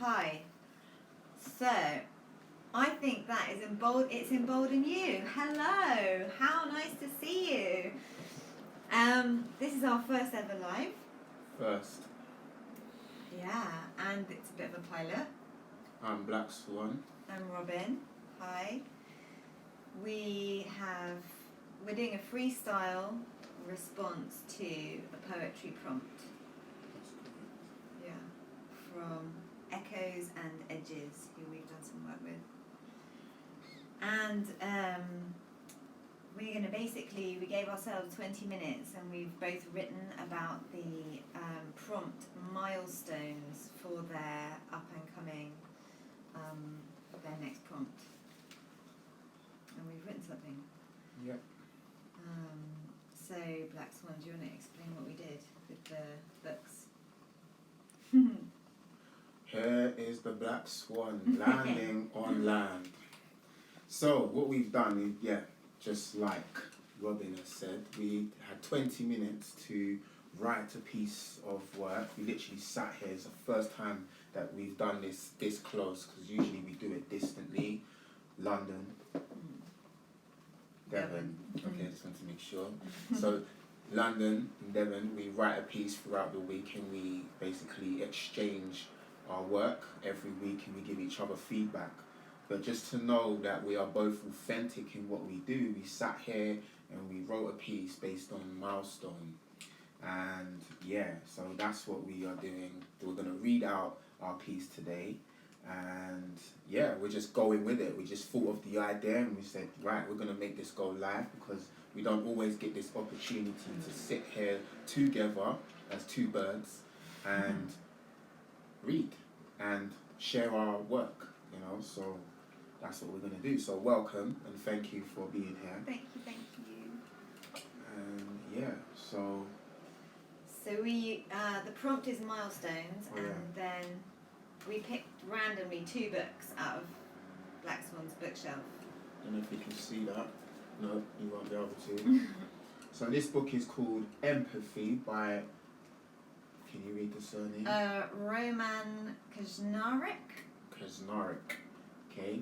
Hi. So, I think that is it's emboldened you. Hello. How nice to see you. This is our first ever live. First. Yeah, and it's a bit of a pilot. I'm Blackswan. I'm Robin. Hi. We're doing a freestyle response to a poetry prompt. Yeah, from Echoes and Edges, who we've done some work with. And we're going to we gave ourselves 20 minutes and we've both written about the prompt milestones for their up and coming, their next prompt. And we've written something. Yep. So, Blackswan, do you want to explain what we did with the books? Here is the Black Swan landing on land. So, what we've done is, just like Robin has said, we had 20 minutes to write a piece of work. We literally sat here. It's the first time that we've done this close, because usually we do it distantly. London, Devon. Okay, I just want to make sure. So, London and Devon, we write a piece throughout the week and we basically exchange our work every week and we give each other feedback. But just to know that we are both authentic in what we do, we sat here and we wrote a piece based on Milestone. And so that's what we are doing. We're going to read out our piece today. And we're just going with it. We just thought of the idea and we said, right, we're going to make this go live because we don't always get this opportunity to sit here together as two birds and read and share our work, so that's what we're going to do. So welcome and thank you for being here. Thank you. And So we, the prompt is Milestones, and then we picked randomly 2 books out of Blackswan's bookshelf. I don't know if you can see that. No, you won't be able to. So this book is called Empathy by, can you read the surname? Roman Krznaric. Krznaric, okay.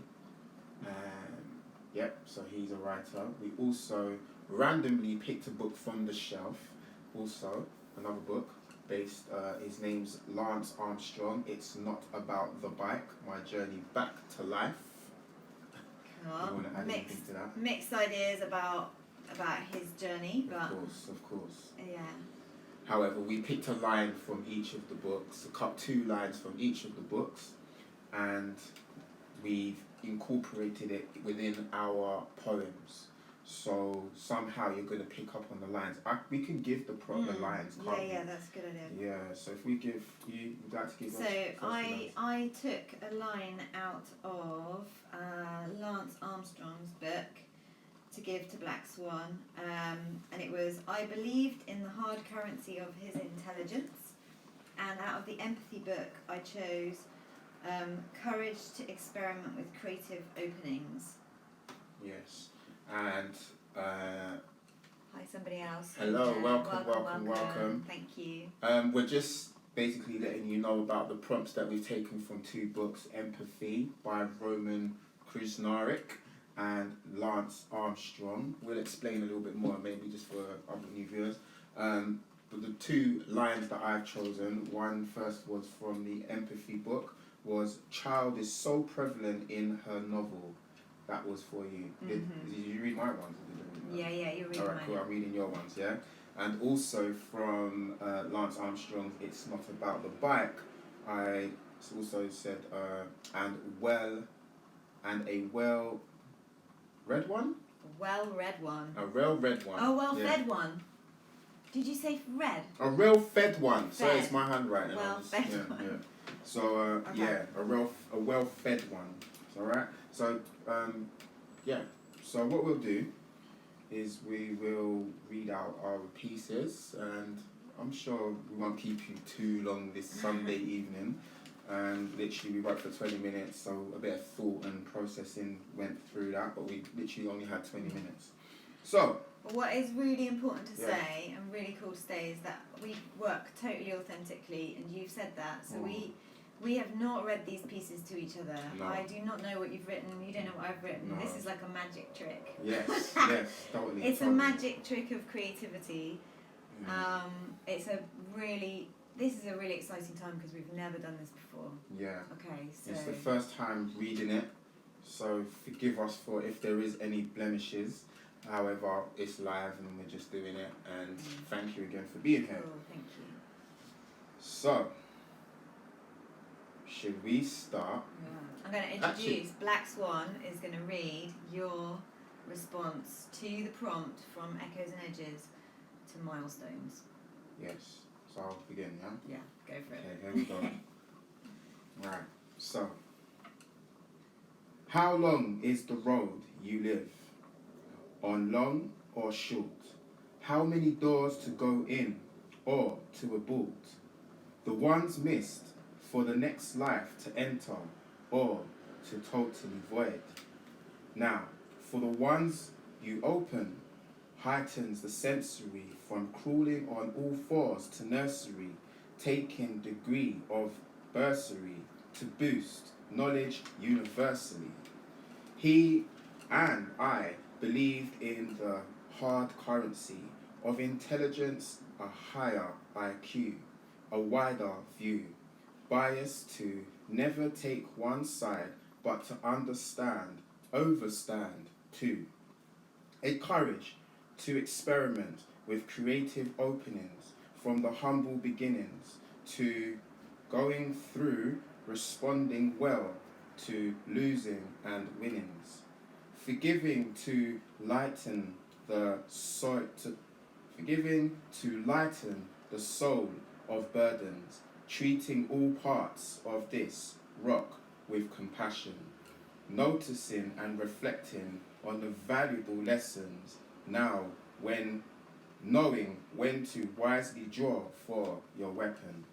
So he's a writer. We also randomly picked a book from the shelf, also another book based, his name's Lance Armstrong. It's Not About the Bike, My Journey Back to Life. Cool. You want to add anything to that? Mixed ideas about his journey, but of course. Yeah. However, we picked a line from each of the books, 2 lines from each of the books, and we've incorporated it within our poems. So somehow you're going to pick up on the lines. We can give the lines, can't we? Yeah, that's a good idea. Yeah, so if we give you, would like to give us I took a line out of Lance Armstrong's book to give to Blackswan, and it was, I believed in the hard currency of his intelligence, and out of the empathy book I chose courage to experiment with creative openings. Yes, and hi, somebody else. hello, welcome. Thank you. We're just basically letting you know about the prompts that we've taken from 2 books, Empathy by Roman Krznaric and Lance Armstrong. We'll explain a little bit more, maybe just for other new viewers. But the 2 lines that I've chosen, one first was from the Empathy book, was child is so prevalent in her novel. That was for you. Did you read my ones? Yeah, you're reading Alright, mine. cool, I'm reading your ones, yeah? And also from Lance Armstrong, It's Not About the Bike, I also said, and a well-read one? Well-read one. A well-read one. Oh, well-fed one. Did you say red? A well-fed one. Fed. So it's my handwriting. Well-fed one. Yeah. So, a well-fed one. Alright? So, So what we'll do is we will read out our pieces, and I'm sure we won't keep you too long this Sunday evening. And literally we wrote for 20 minutes, so a bit of thought and processing went through that, but we literally only had 20 minutes. So, what is really important to say and really cool to say is that we work totally authentically, and you've said that. So We have not read these pieces to each other. No. I do not know what you've written. You don't know what I've written. No. This is like a magic trick. Yes, yes, totally. It's totally. a magic trick of creativity. This is a really exciting time because we've never done this before. Yeah. Okay, so It's the first time reading it, so forgive us for if there is any blemishes. However, it's live and we're just doing it, and thank you again for being here. cool, thank you. So, should we start? I'm going to introduce Blackswan is going to read your response to the prompt from Echoes and Edges to Milestones. Yes. So I'll begin, yeah? Yeah, go for it. Okay, here we go. Right, so. How long is the road you live? On long or short? How many doors to go in or to abort? The ones missed for the next life to enter or to totally void. Now, for the ones you open, heightens the sensory from crawling on all fours to nursery, taking degree of bursary to boost knowledge universally. He and I believed in the hard currency of intelligence, a higher IQ, a wider view, bias to never take one side but to understand, overstand too. A courage to experiment with creative openings from the humble beginnings to going through, responding well to losing and winnings. Forgiving to lighten the soul, the soul of burdens, treating all parts of this rock with compassion, noticing and reflecting on the valuable lessons now when knowing when to wisely draw for your weapon.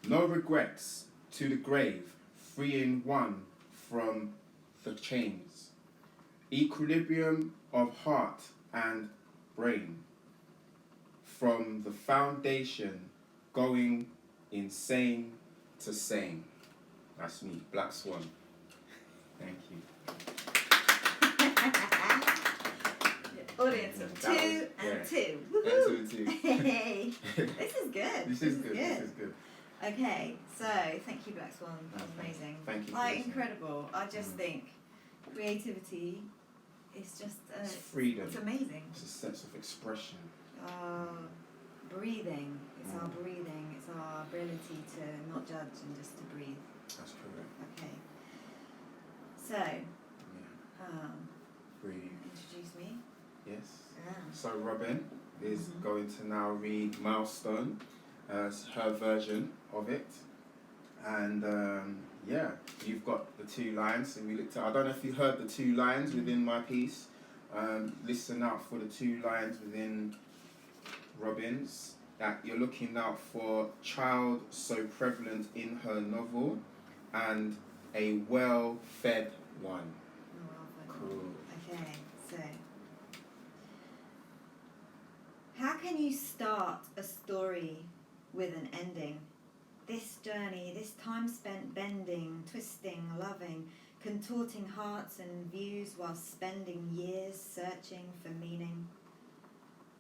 No regrets to the grave, freeing one from the chains. Equilibrium of heart and brain. From the foundation, going insane to sane. That's me, Blackswan. Thank you. Audience of two and two. Woohoo! And two. Hey, this is good. This is good. Okay, so thank you, Blackswan. That was amazing. Thank you. Like incredible. I just think creativity is just it's freedom. It's amazing. It's a sense of expression. Breathing. It's our breathing. It's our ability to not judge and just to breathe. That's correct. Okay. So, breathe. Introduce me. Yes. So Robin is going to now read Milestone as her version of it, and you've got the two lines, and we looked at. I don't know if you heard the two lines within my piece. Listen out for the two lines within Robin's. That you're looking out for child so prevalent in her novel, and a well-fed one. Cool. Okay, so how can you start a story with an ending? This journey, this time spent bending, twisting, loving, contorting hearts and views while spending years searching for meaning.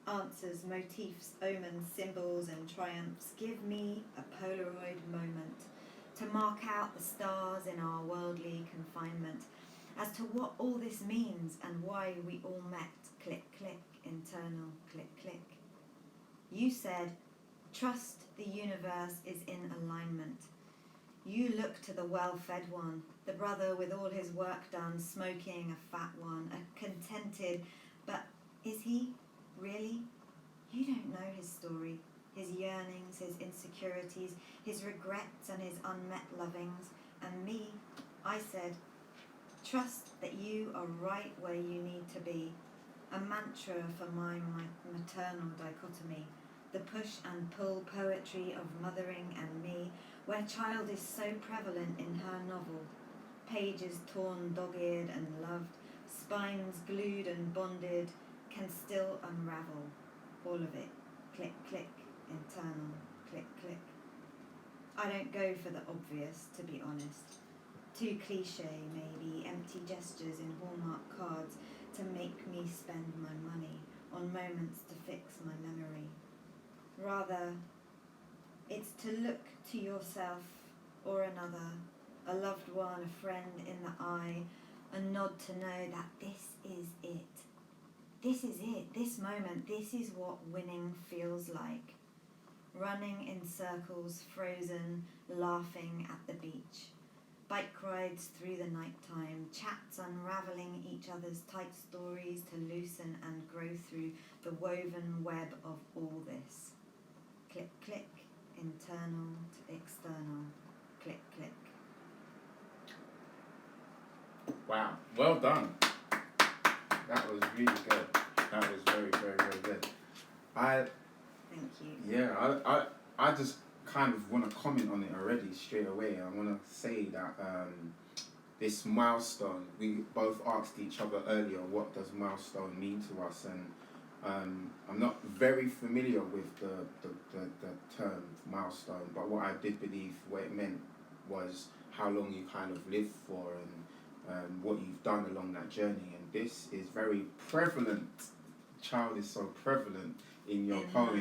Answers, motifs, omens, symbols and triumphs give me a Polaroid moment to mark out the stars in our worldly confinement as to what all this means and why we all met. Click, click, internal, click, click. You said, trust the universe is in alignment. You look to the well-fed one, the brother with all his work done, smoking a fat one, a contented, but is he really? You don't know his story, his yearnings, his insecurities, his regrets and his unmet lovings. And me, I said, trust that you are right where you need to be. A mantra for my maternal dichotomy, the push and pull poetry of mothering and me, where child is so prevalent in her novel. Pages torn, dog-eared and loved, spines glued and bonded, can still unravel. All of it. Click, click, internal, click, click. I don't go for the obvious, to be honest. Too cliche, maybe, empty gestures in Hallmark cards to make me spend my money on moments to fix my memory. Rather, it's to look to yourself or another, a loved one, a friend in the eye, a nod to know that this is it. This is it, this moment, this is what winning feels like. Running in circles, frozen, laughing at the beach. Bike rides through the nighttime, chats unravelling each other's tight stories to loosen and grow through the woven web of all this. Click, click, internal to external, click, click. Wow, well done. That was really good. That was very, very, very good. Thank you. Yeah, I just kind of want to comment on it already straight away. I want to say that this milestone, we both asked each other earlier, what does milestone mean to us? And I'm not very familiar with the term milestone, but what I did believe what it meant was how long you kind of live for and what you've done along that journey. And this is very prevalent. Child is so prevalent in your poem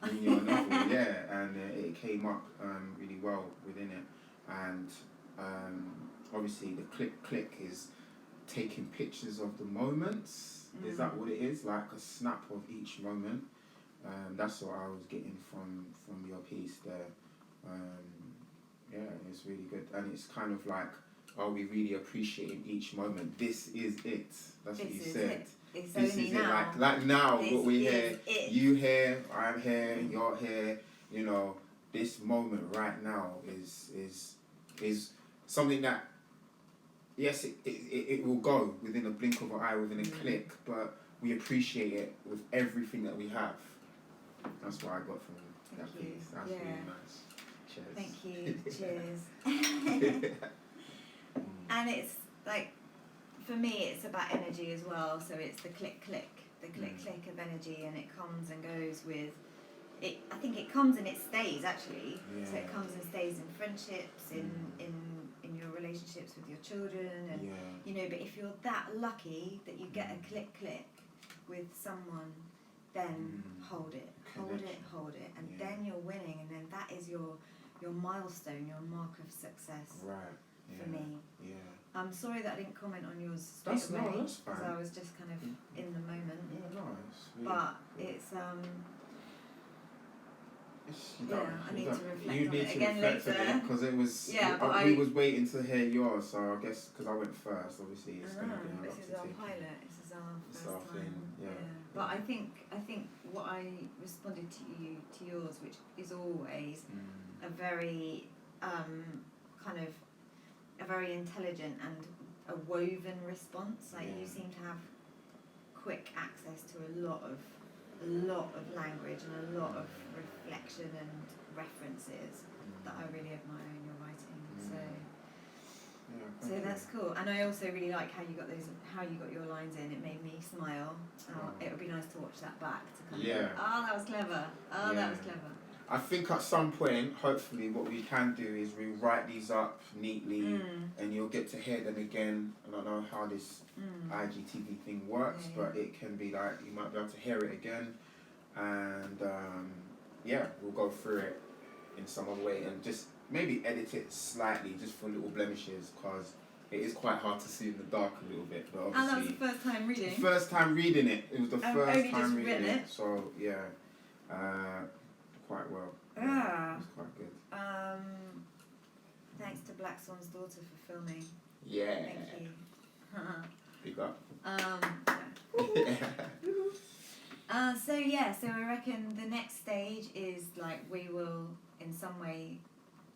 and in your novel, yeah, and it came up really well within it. And obviously the click click is taking pictures of the moments. Is that what it is? Like a snap of each moment. That's what I was getting from your piece there. Yeah, it's really good, and it's kind of like, are we really appreciating each moment? This is it. That's what you said. It's this only is now. it. Like now, this what we hear, it. you here, I'm here, you're here. You know, this moment right now is something that, yes, it will go within a blink of an eye, within a click, but we appreciate it with everything that we have. That's what I got from that piece. That's really nice. Cheers. Thank you. Cheers. And it's like, for me, it's about energy as well. So it's the click click of energy, and it comes and goes with it. I think it comes and it stays actually. Yeah. So it comes and stays in friendships, in your relationships with your children, and you know. But if you're that lucky that you get a click click with someone, then hold it, and then you're winning, and then that is your milestone, your mark of success. Right. For me. Yeah. I'm sorry that I didn't comment on yours straight away. No, that's fine. Because I was just kind of in the moment. Yeah, no, it's really but cool. I need to reflect you on need it to again reflect later. on it, because it was. We was waiting to hear yours, so I guess because I went first, obviously it's going to be a lot this to is our take. pilot. This is our It's first our time. thing, yeah. But I think what I responded to yours, which is always a very kind of a very intelligent and a woven response. Like you seem to have quick access to a lot of language and a lot of reflection and references that I really admire in your writing. So that's cool. And I also really like how you got your lines in. It made me smile. It would be nice to watch that back to kind of go, that was clever. That was clever. I think at some point, hopefully, what we can do is rewrite these up neatly, and you'll get to hear them again. I don't know how this IGTV thing works, but it can be like you might be able to hear it again, and we'll go through it in some other way and just maybe edit it slightly, just for little blemishes, because it is quite hard to see in the dark a little bit. But obviously, and that was the first time reading. First time reading it. It was the first time reading it. So quite well. It's quite good. Thanks to Blackswan's daughter for filming. Yeah. Thank you. Big up. So I reckon the next stage is like we will in some way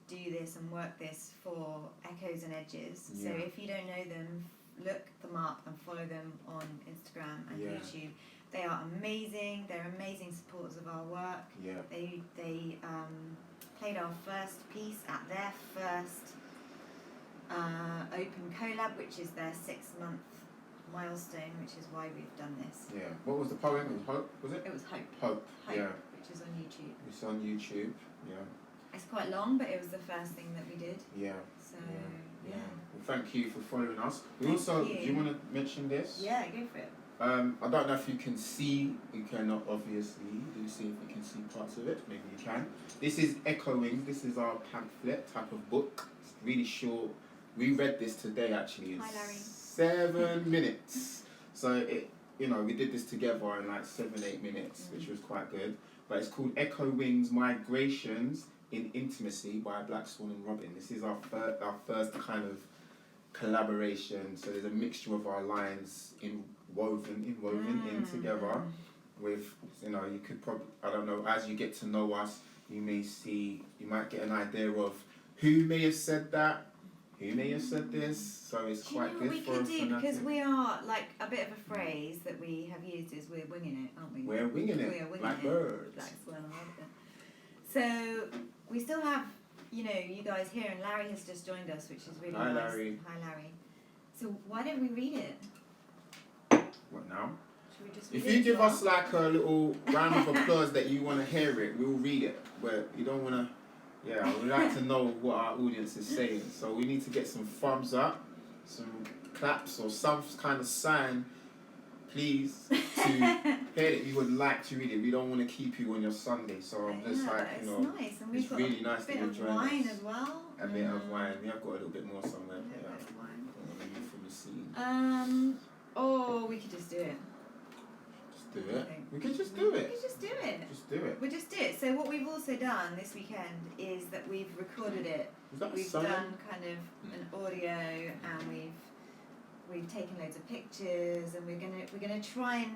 do this and work this for Echoes and Edges. So if you don't know them, look them up and follow them on Instagram and YouTube. They are amazing. They're amazing supporters of our work. Yeah. They played our first piece at their first open collab, which is their 6-month milestone, which is why we've done this. Yeah. What was the poem? It was Hope, was it? It was Hope. Hope. Yeah. Which is on YouTube. It's on YouTube. Yeah. It's quite long, but it was the first thing that we did. Yeah. So Yeah. Well, thank you for following us. We Thank also, you. do you want to mention this? Yeah, go for it. I don't know if you can see, you cannot obviously, do see if you can see parts of it, maybe you can. This is Echoing, this is our pamphlet type of book. It's really short. We read this today actually in Hi, Larry. 7 minutes. So it, you know, we did this together in like 7-8 minutes, which was quite good. But it's called Echo Wings Migrations in Intimacy by Blackswan and Robin. This is our first kind of collaboration. So there's a mixture of our lines woven in together with, you know, you could probably, I don't know, as you get to know us, you might get an idea of who may have said that, who may have said this, so it's quite good for us. Because we are, like, a bit of a phrase that we have used is we're winging it, aren't we? We're winging it, we are winging like it. birds. Blackswan. So we still have, you know, you guys here, and Larry has just joined us, which is really Hi, nice. Larry. Hi, Larry. So why don't we read it? What now? Should we just read If it you as give well? us like a little round of applause that you want to hear it, we'll read it. But you don't want to, yeah, we'd like to know what our audience is saying. So we need to get some thumbs up, some claps, or some kind of sign, please, to hear that you would like to read it. We don't want to keep you on your Sunday. So I'm just like, you know, it's nice. And we've it's got really nice a bit that you're of joining wine us. as well. A bit of wine. We have got a little bit more somewhere. A little Yeah. bit of wine. Maybe from the scene. Or we could just do it. Just do it. We could just do We it. could just do it. Just do it. We'll just do it. So what we've also done this weekend is that we've recorded it. Is that We've something? done kind of an audio, and we've taken loads of pictures, and we're gonna try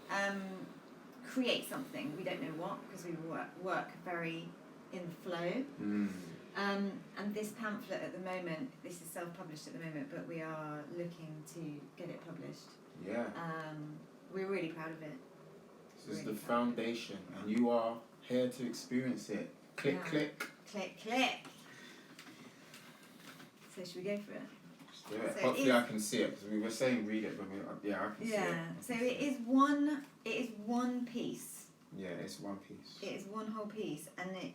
and create something. We don't know what, because we work very in the flow. And this pamphlet at the moment, this is self-published at the moment, but we are looking to get it published. Yeah. We're really proud of it. This is Really the proud of it. foundation, and you are here to experience it. Click, Yeah. click. Click, click. So should we go for it? Just do it. So Hopefully I can see it, because we were saying read it, but yeah, I can see it. Yeah. So it is one piece. Yeah, it's one piece. It is one whole piece, and it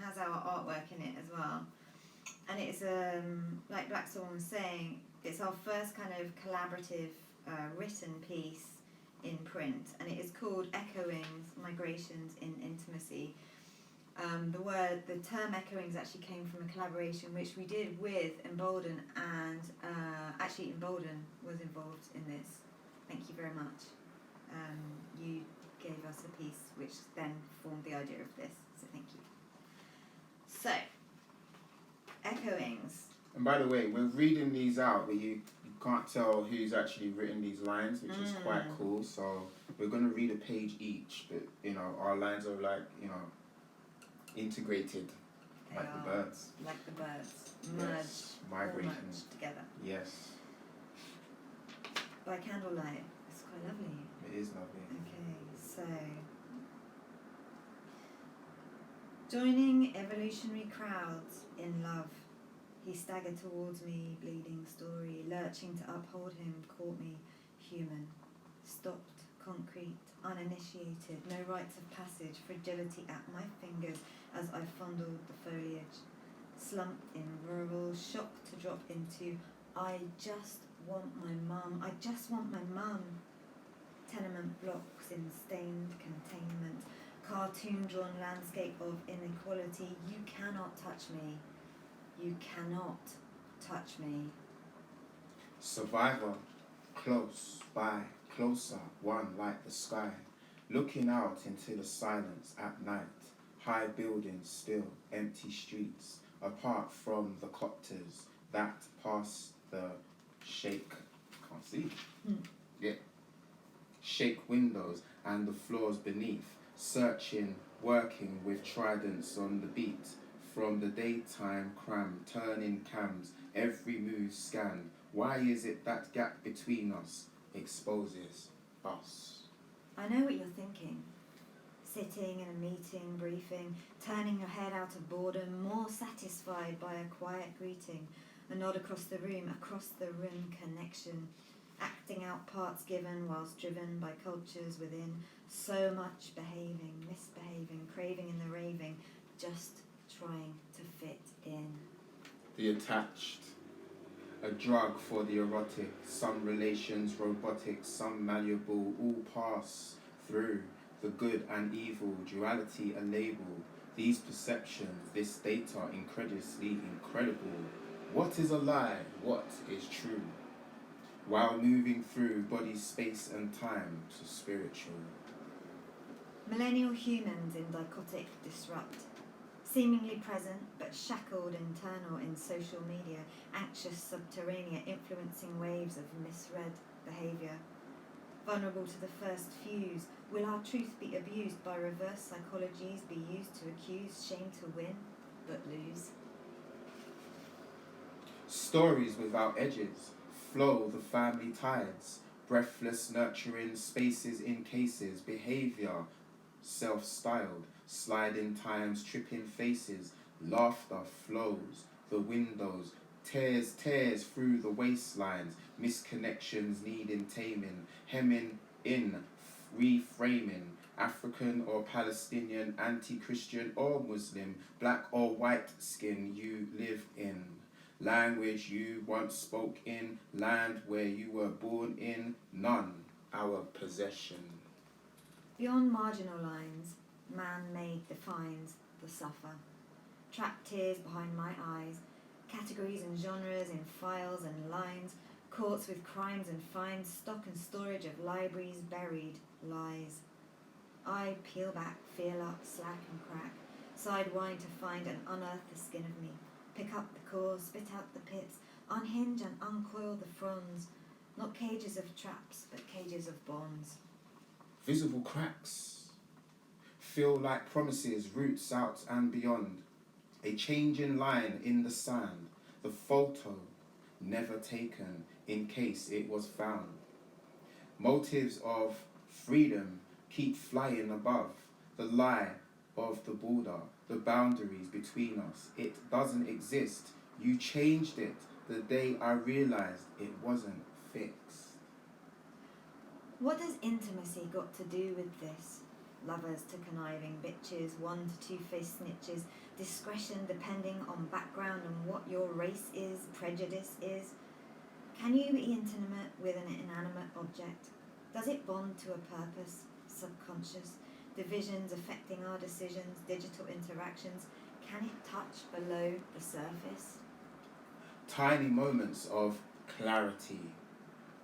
has our artwork in it as well. And it's like Blackswan was saying, it's our first kind of collaborative written piece in print, and it is called Echoings Migrations in Intimacy. The term echoings actually came from a collaboration which we did with Embolden, and actually Embolden was involved in this. Thank you very much. You gave us a piece which then formed the idea of this, so thank you. So, Echoings. And by the way, we're reading these out, but you can't tell who's actually written these lines, which is quite cool. So we're going to read a page each, but you know, our lines are like, you know, integrated, They like are the birds. Like the birds. Yes, All migration. merged together. Yes, By candlelight. It's quite lovely. it is lovely. Okay, so joining evolutionary crowds in love, he staggered towards me, bleeding story, lurching to uphold him, caught me, human, stopped, concrete, uninitiated, no rites of passage, fragility at my fingers as I fondled the foliage, slumped in rural, shocked to drop into, I just want my mum, I just want my mum. Tenement blocks in stained containment, cartoon-drawn landscape of inequality. You cannot touch me. You cannot touch me. Survivor, close by, closer, one like the sky, looking out into the silence at night, high buildings still, empty streets, apart from the copters that pass the shake, can't see, yeah, shake windows and the floors beneath, searching, working with tridents on the beat, from the daytime cram, turning cams, every move scanned. Why is it that gap between us exposes us? I know what you're thinking. Sitting in a meeting, briefing, turning your head out of boredom, more satisfied by a quiet greeting, a nod across the room connection, acting out parts given whilst driven by cultures within, so much behaving, misbehaving, craving in the raving, just trying to fit in. The attached, a drug for the erotic, some relations robotic, some malleable, all pass through the good and evil, duality a label, these perceptions, this data incredulously incredible. What is a lie? What is true? While moving through body, space and time to spiritual. Millennial humans in dichotic disrupt, seemingly present but shackled internal in social media, anxious subterranean influencing waves of misread behaviour. Vulnerable to the first fuse, will our truth be abused by reverse psychologies, be used to accuse, shame to win, but lose? Stories without edges, flow the family tides, breathless nurturing spaces in cases, behaviour self-styled, sliding times, tripping faces, laughter flows, the windows, tears through the waistlines, misconnections needing taming, hemming in, reframing, African or Palestinian, anti-Christian or Muslim, black or white skin you live in. Language you once spoke in, land where you were born in, none our possession. Beyond marginal lines, man-made defines the suffer. Trapped tears behind my eyes, categories and genres in files and lines, courts with crimes and fines, stock and storage of libraries, buried lies. I peel back, feel up, slack and crack, sidewind to find and unearth the skin of me, pick up the cores, spit out the pits, unhinge and uncoil the fronds, not cages of traps, but cages of bonds. Visible cracks feel like promises, roots out and beyond. A changing line in the sand, the photo never taken in case it was found. Motives of freedom keep flying above the lie of the border, the boundaries between us. It doesn't exist. You changed it the day I realized it wasn't fixed. What has intimacy got to do with this? Lovers to conniving bitches, one to two-faced snitches, discretion depending on background and what your race is, prejudice is. Can you be intimate with an inanimate object? Does it bond to a purpose, subconscious, divisions affecting our decisions, digital interactions? Can it touch below the surface? Tiny moments of clarity.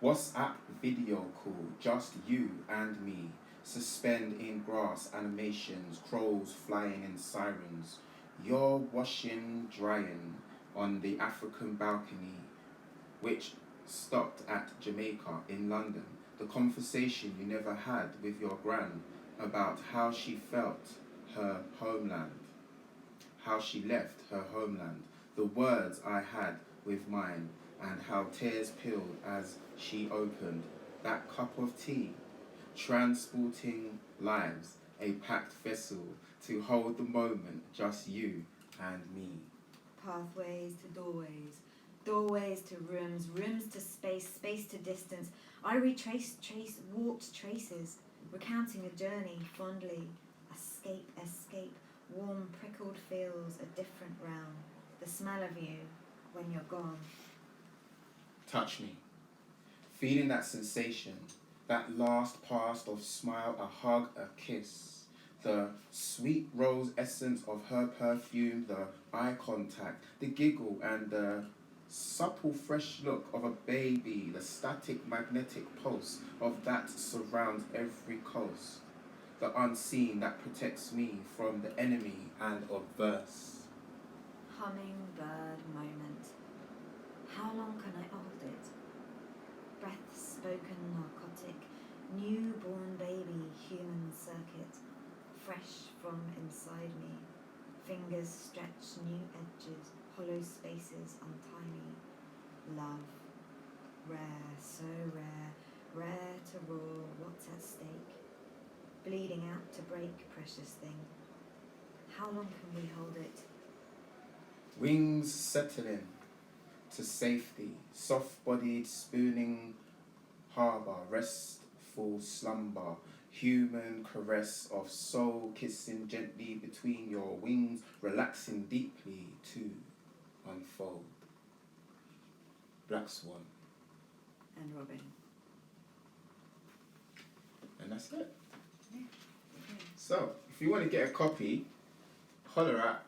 WhatsApp video call, just you and me. Suspend in grass, animations, crows flying in sirens. You're washing, drying on the African balcony, which stopped at Jamaica in London. The conversation you never had with your gran about how she felt her homeland, how she left her homeland. The words I had with mine, and how tears peeled as she opened that cup of tea, transporting lives, a packed vessel to hold the moment, just you and me. Pathways to doorways, doorways to rooms, rooms to space, space to distance. I walked traces, recounting a journey fondly. Escape, warm prickled feels a different realm. The smell of you when you're gone. Touch me. Feeling that sensation, that last past of smile, a hug, a kiss. The sweet rose essence of her perfume, the eye contact, the giggle and the supple fresh look of a baby, the static magnetic pulse of that surrounds every coast. The unseen that protects me from the enemy and adverse. Hummingbird moment. How long can I hold it? Breath spoken narcotic, newborn baby human circuit, fresh from inside me. Fingers stretch new edges, hollow spaces untie me. Love, rare, so rare, rare to roar, what's at stake? Bleeding out to break, precious thing. How long can we hold it? Wings settling to safety, soft-bodied spooning harbour, restful slumber, human caress of soul, kissing gently between your wings, relaxing deeply to unfold. Blackswan. And Robin. And that's it. Yeah. So, if you want to get a copy, holler at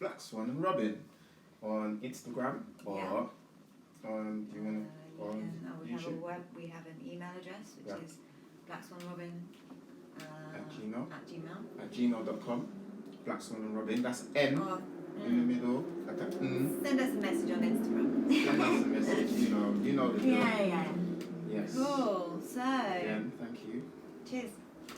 Blackswan and Robin on Instagram or Yeah. on, do you want to, we have a YouTube? we have an email address which Yeah. is blackswanrobin at gmail. at gmail.com. Blackswan and Robin, that's N Or, in the middle, like a send us a message on Instagram. Send us a message, you know the deal. Yeah. Yes. Cool. So, Again, thank you. cheers.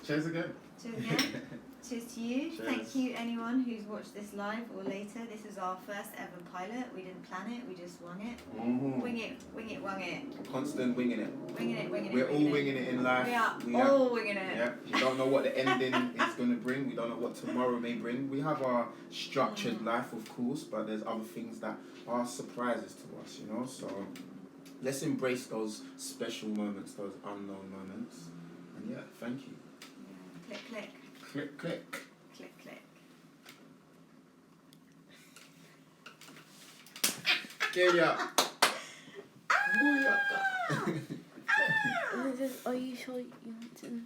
Cheers again. Cheers again. Cheers to you. Cheers. Thank you anyone who's watched this live or later. This is our first ever pilot. We didn't plan it. We just wung it. Mm-hmm. Wing it, wung it. Constant winging it. Winging it. We're all winging it in life. We are all winging it. Yeah. We don't know what the ending is going to bring. We don't know what tomorrow may bring. We have our structured life, of course, but there's other things that are surprises to us, you know. So let's embrace those special moments, those unknown moments. And yeah, thank you. Yeah. Click. Click, click. Click. Get ya. Booyaka. Are you sure you want to?